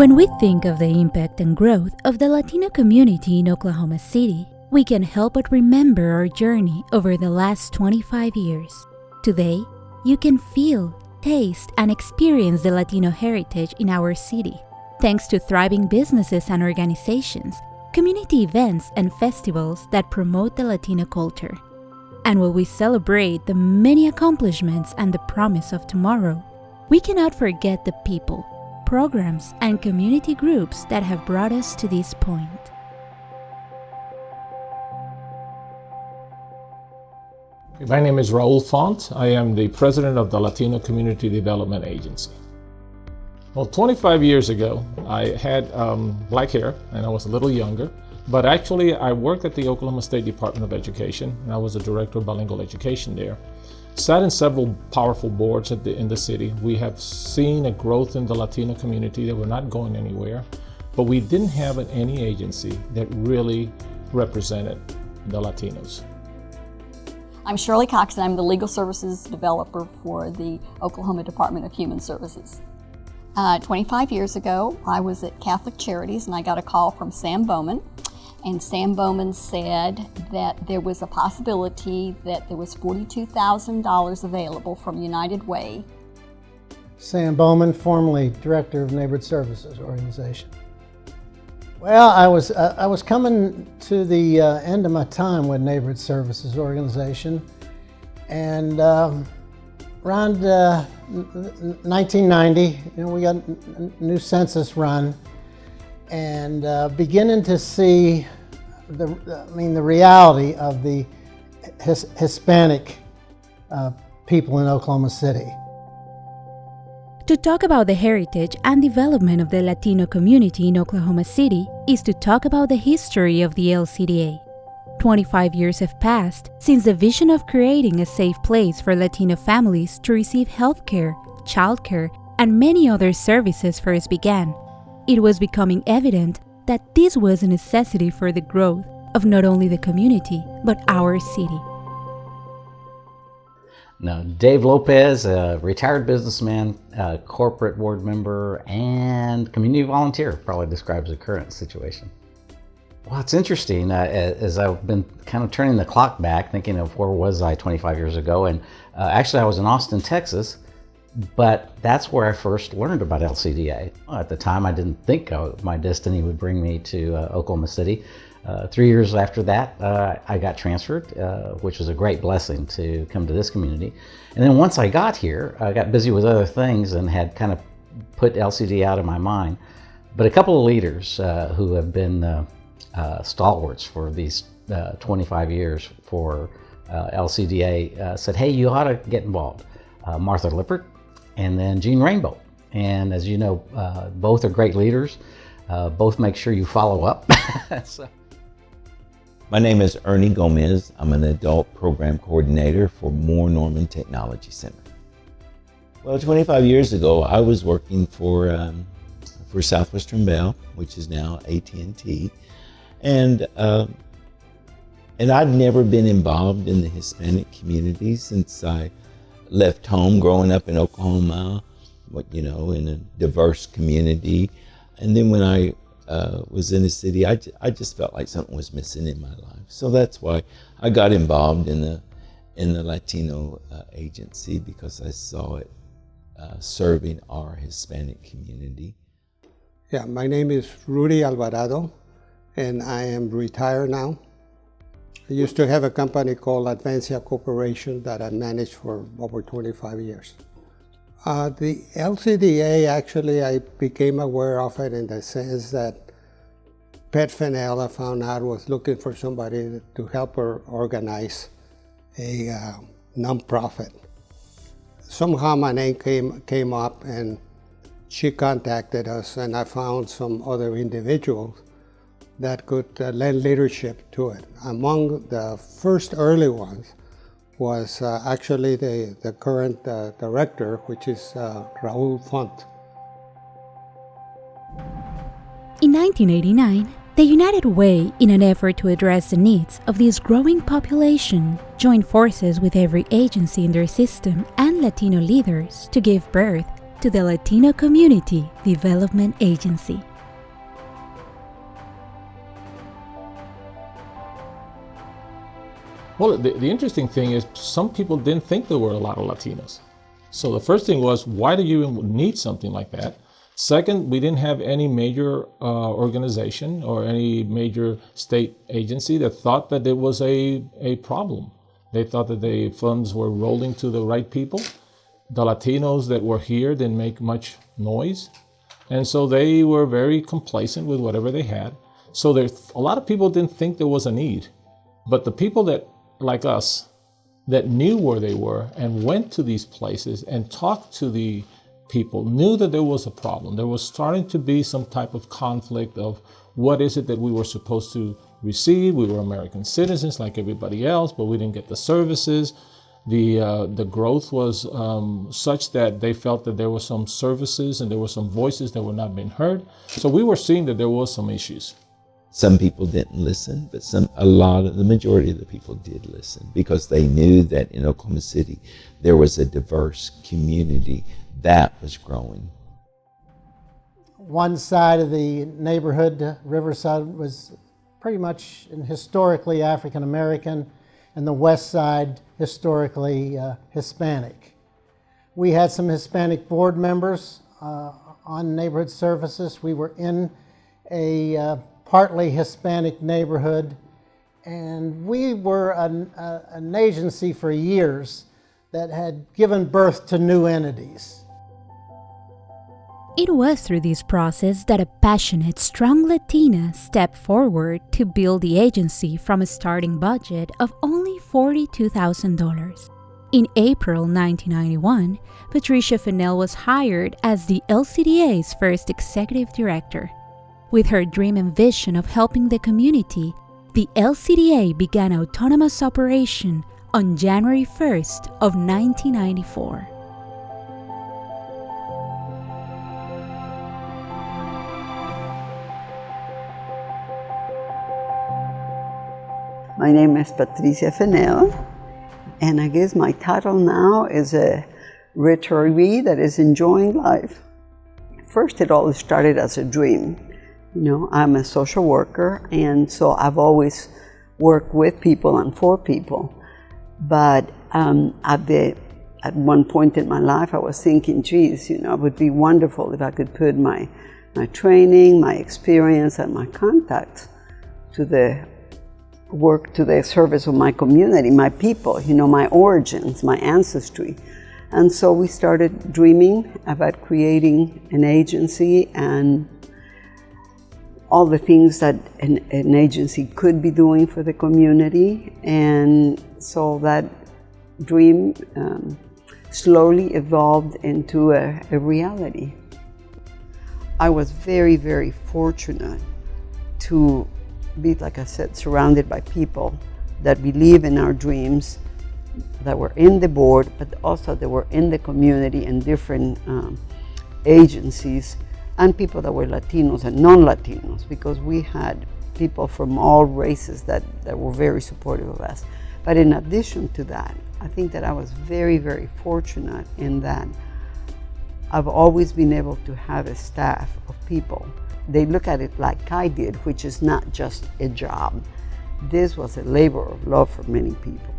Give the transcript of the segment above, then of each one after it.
When we think of the impact and growth of the Latino community in Oklahoma City, we can help but remember our journey over the last 25 years. Today, you can feel, taste, and experience the Latino heritage in our city, thanks to thriving businesses and organizations, community events, and festivals that promote the Latino culture. And while we celebrate the many accomplishments and the promise of tomorrow, we cannot forget the people, programs, and community groups that have brought us to this point. My name is Raul Font. I am the president of the Latino Community Development Agency. Well, 25 years ago, I had black hair and I was a little younger, but actually I worked at the Oklahoma State Department of Education and I was the director of bilingual education there. Sat in several powerful boards in the city. We have seen a growth in the Latino community that we're not going anywhere, but we didn't have any agency that really represented the Latinos. I'm Shirley Cox and I'm the Legal Services Developer for the Oklahoma Department of Human Services. 25 years ago, I was at Catholic Charities and I got a call from Sam Bowman. And Sam Bowman said that there was a possibility that there was $42,000 available from United Way. Sam Bowman, formerly Director of Neighborhood Services Organization. Well, I was coming to the end of my time with Neighborhood Services Organization, and around 1990, we got a new census run, and beginning to see the reality of the Hispanic people in Oklahoma City. To talk about the heritage and development of the Latino community in Oklahoma City is to talk about the history of the LCDA. 25 years have passed since the vision of creating a safe place for Latino families to receive healthcare, childcare, and many other services first began. It was becoming evident that this was a necessity for the growth of not only the community, but our city. Now, Dave Lopez, a retired businessman, corporate board member, and community volunteer, probably describes the current situation. Well, it's interesting, as I've been kind of turning the clock back, thinking of where was I 25 years ago, and actually I was in Austin, Texas, but that's where I first learned about LCDA. At the time, I didn't think my destiny would bring me to Oklahoma City. 3 years after that, I got transferred, which was a great blessing to come to this community. And then once I got here, I got busy with other things and had kind of put LCDA out of my mind. But a couple of leaders who have been stalwarts for these 25 years for LCDA said, hey, you ought to get involved. Martha Lippert and then Jean Rainbow. And as you know, both are great leaders. Both make sure you follow up. So. My name is Ernie Gomez. I'm an adult program coordinator for Moore Norman Technology Center. Well, 25 years ago, I was working for Southwestern Bell, which is now AT&T, and I'd never been involved in the Hispanic community since I left home, growing up in Oklahoma, in a diverse community. And then when I was in the city, I just felt like something was missing in my life. So that's why I got involved in the Latino agency, because I saw it serving our Hispanic community. Yeah, my name is Rudy Alvarado, and I am retired now. I used to have a company called Advancia Corporation that I managed for over 25 years. The LCDA, actually, I became aware of it in the sense that Pat Fennell, I found out, was looking for somebody to help her organize a nonprofit. Somehow my name came up and she contacted us, and I found some other individuals that could lend leadership to it. Among the first early ones was actually the current director, which is Raul Font. In 1989, the United Way, in an effort to address the needs of this growing population, joined forces with every agency in their system and Latino leaders to give birth to the Latino Community Development Agency. Well, the interesting thing is some people didn't think there were a lot of Latinos. So the first thing was, why do you even need something like that? Second, we didn't have any major organization or any major state agency that thought that there was a problem. They thought that the funds were rolling to the right people. The Latinos that were here didn't make much noise. And so they were very complacent with whatever they had. So a lot of people didn't think there was a need. But the people that, like us, that knew where they were and went to these places and talked to the people, knew that there was a problem. There was starting to be some type of conflict of what is it that we were supposed to receive. We were American citizens like everybody else, but we didn't get the services. The growth was such that they felt that there were some services and there were some voices that were not being heard. So we were seeing that there was some issues. Some people didn't listen, but the majority of the people did listen because they knew that in Oklahoma City there was a diverse community that was growing. One side of the neighborhood, Riverside, was pretty much historically African American, and the west side historically Hispanic. We had some Hispanic board members on neighborhood services. We were in a partly Hispanic neighborhood, and we were an agency for years that had given birth to new entities. It was through this process that a passionate, strong Latina stepped forward to build the agency from a starting budget of only $42,000. In April 1991, Patricia Fennell was hired as the LCDA's first executive director. With her dream and vision of helping the community, the LCDA began autonomous operation on January 1st of 1994. My name is Patricia Fennell, and I guess my title now is a retiree that is enjoying life. First, it all started as a dream. You know, I'm a social worker, and so I've always worked with people and for people. But at one point in my life, I was thinking, geez, it would be wonderful if I could put my training, my experience, and my contacts to the service of my community, my people, my origins, my ancestry. And so we started dreaming about creating an agency and all the things that an agency could be doing for the community. And so that dream slowly evolved into a reality. I was very, very fortunate to be, like I said, surrounded by people that believe in our dreams, that were in the board, but also that were in the community and different agencies, and people that were Latinos and non-Latinos, because we had people from all races that were very supportive of us. But in addition to that, I think that I was very, very fortunate in that I've always been able to have a staff of people. They look at it like I did, which is not just a job. This was a labor of love for many people.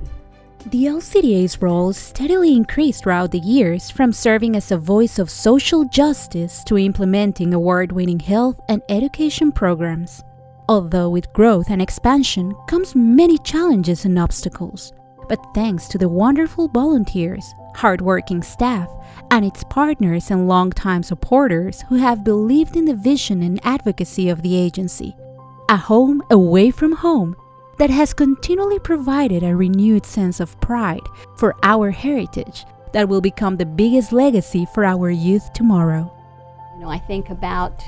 The LCDA's role steadily increased throughout the years, from serving as a voice of social justice to implementing award-winning health and education programs. Although with growth and expansion comes many challenges and obstacles. But thanks to the wonderful volunteers, hardworking staff, and its partners and longtime supporters who have believed in the vision and advocacy of the agency, a home away from home that has continually provided a renewed sense of pride for our heritage that will become the biggest legacy for our youth tomorrow. I think about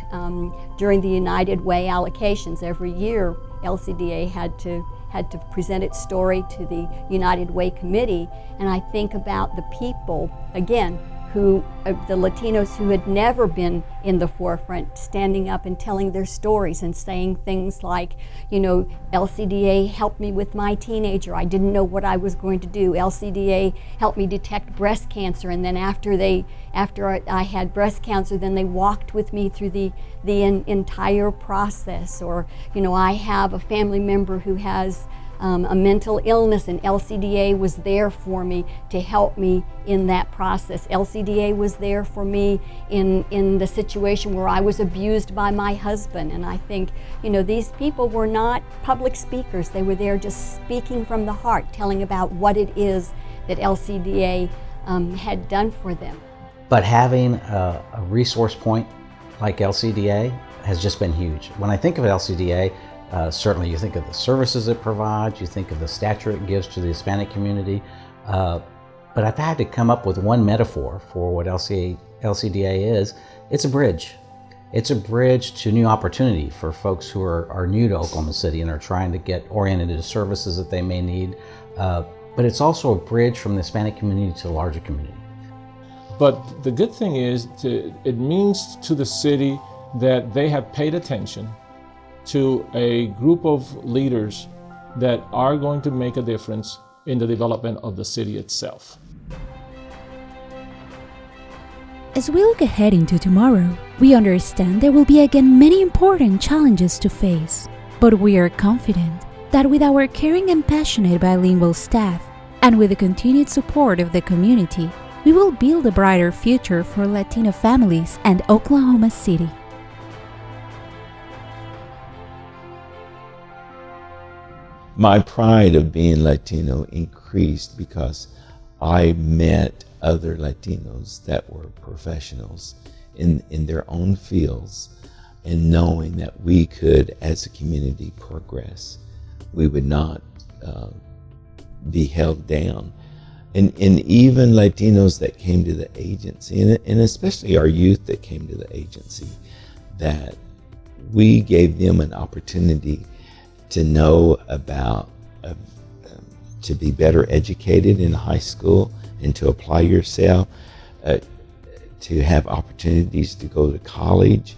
during the United Way allocations every year, LCDA had to present its story to the United Way Committee, and I think about the people, again, the Latinos who had never been in the forefront, standing up and telling their stories and saying things like, you know, LCDA helped me with my teenager. I didn't know what I was going to do. LCDA helped me detect breast cancer, and then after I had breast cancer, then they walked with me through the entire process. Or, you know, I have a family member who has a mental illness, and LCDA was there for me to help me in that process. LCDA was there for me in the situation where I was abused by my husband. And I think, you know, these people were not public speakers. They were there just speaking from the heart, telling about what it is that LCDA had done for them. But having a resource point like LCDA has just been huge. When I think of LCDA, certainly you think of the services it provides, you think of the stature it gives to the Hispanic community, but if I had to come up with one metaphor for what LCDA is, it's a bridge. It's a bridge to new opportunity for folks who are new to Oklahoma City and are trying to get oriented to services that they may need, but it's also a bridge from the Hispanic community to the larger community. But the good thing is, it means to the city that they have paid attention to a group of leaders that are going to make a difference in the development of the city itself. As we look ahead into tomorrow, we understand there will be again many important challenges to face, but we are confident that with our caring and passionate bilingual staff and with the continued support of the community, we will build a brighter future for Latino families and Oklahoma City. My pride of being Latino increased because I met other Latinos that were professionals in their own fields, and knowing that we could, as a community, progress. We would not be held down. And even Latinos that came to the agency, and especially our youth that came to the agency, that we gave them an opportunity to know about, to be better educated in high school and to apply yourself, to have opportunities to go to college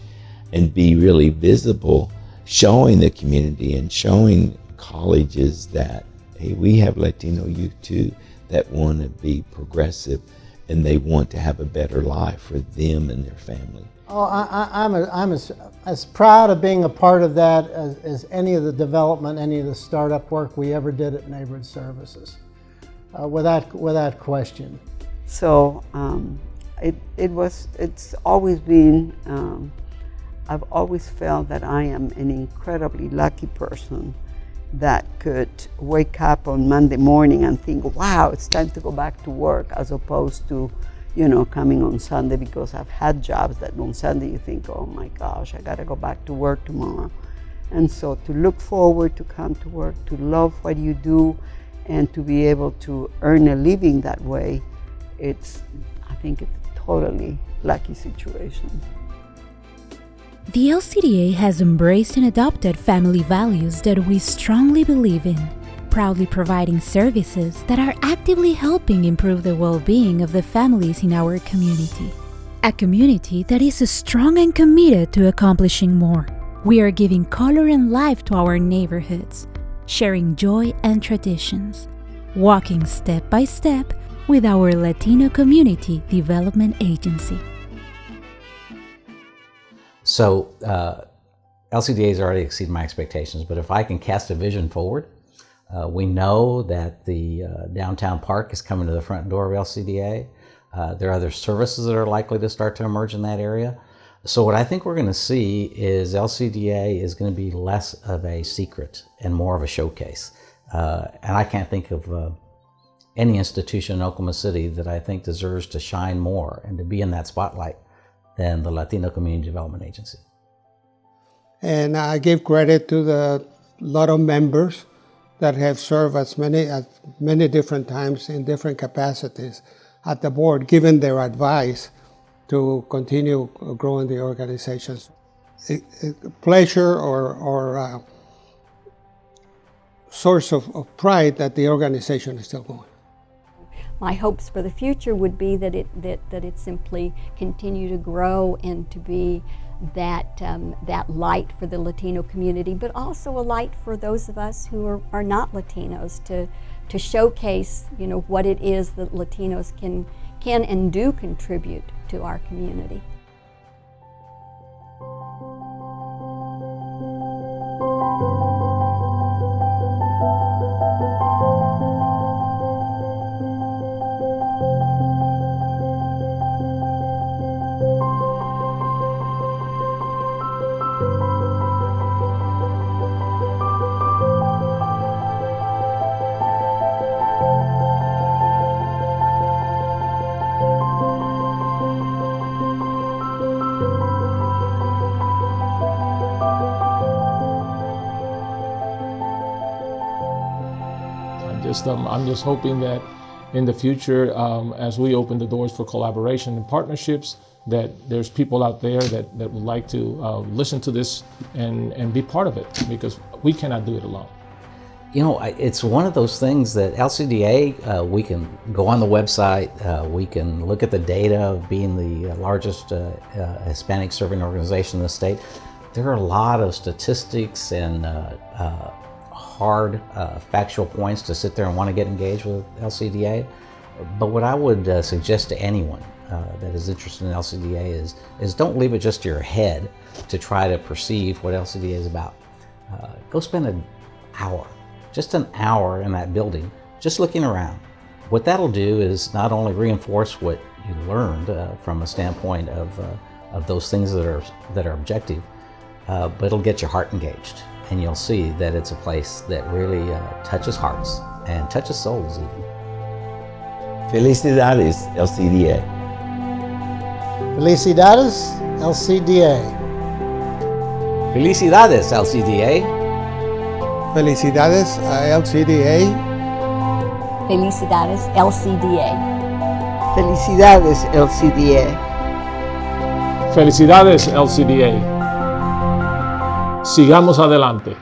and be really visible, showing the community and showing colleges that, hey, we have Latino youth too that want to be progressive and they want to have a better life for them and their family. Oh, I'm as proud of being a part of that as any of the development, any of the startup work we ever did at Neighborhood Services, without question. So it's always been, I've always felt that I am an incredibly lucky person that could wake up on Monday morning and think, wow, it's time to go back to work, as opposed to, you know, coming on Sunday, because I've had jobs that on Sunday you think, oh my gosh, I gotta go back to work tomorrow. And so to look forward to come to work, to love what you do, and to be able to earn a living that way, I think it's a totally lucky situation. The LCDA has embraced and adopted family values that we strongly believe in, proudly providing services that are actively helping improve the well-being of the families in our community. A community that is strong and committed to accomplishing more. We are giving color and life to our neighborhoods, sharing joy and traditions, walking step by step with our Latino Community Development Agency. So LCDA has already exceeded my expectations, but if I can cast a vision forward, we know that the downtown park is coming to the front door of LCDA. There are other services that are likely to start to emerge in that area. So what I think we're going to see is LCDA is going to be less of a secret and more of a showcase. And I can't think of any institution in Oklahoma City that I think deserves to shine more and to be in that spotlight than the Latino Community Development Agency. And I give credit to the lot of members that have served at many different times in different capacities at the board, giving their advice to continue growing the organizations. A pleasure or source of pride that the organization is still going. my hopes for the future would be that it simply continue to grow and to be that light for the Latino community, but also a light for those of us who are not Latinos, to showcase, what it is that Latinos can and do contribute to our community. I'm just hoping that in the future, as we open the doors for collaboration and partnerships, that there's people out there that would like to listen to this and be part of it, because we cannot do it alone. It's one of those things that LCDA, we can go on the website, we can look at the data of being the largest Hispanic serving organization in the state. There are a lot of statistics and hard factual points to sit there and want to get engaged with LCDA. But what I would suggest to anyone that is interested in LCDA is don't leave it just to your head to try to perceive what LCDA is about. Go spend an hour, just an hour in that building, just looking around. What that'll do is not only reinforce what you learned from a standpoint of those things that are objective, but it'll get your heart engaged. And you'll see that it's a place that really touches hearts and touches souls even. Felicidades, LCDA. Felicidades, LCDA. Felicidades, LCDA. Felicidades a LCDA. Felicidades, LCDA. Felicidades, LCDA. Felicidades, LCDA. Sigamos adelante.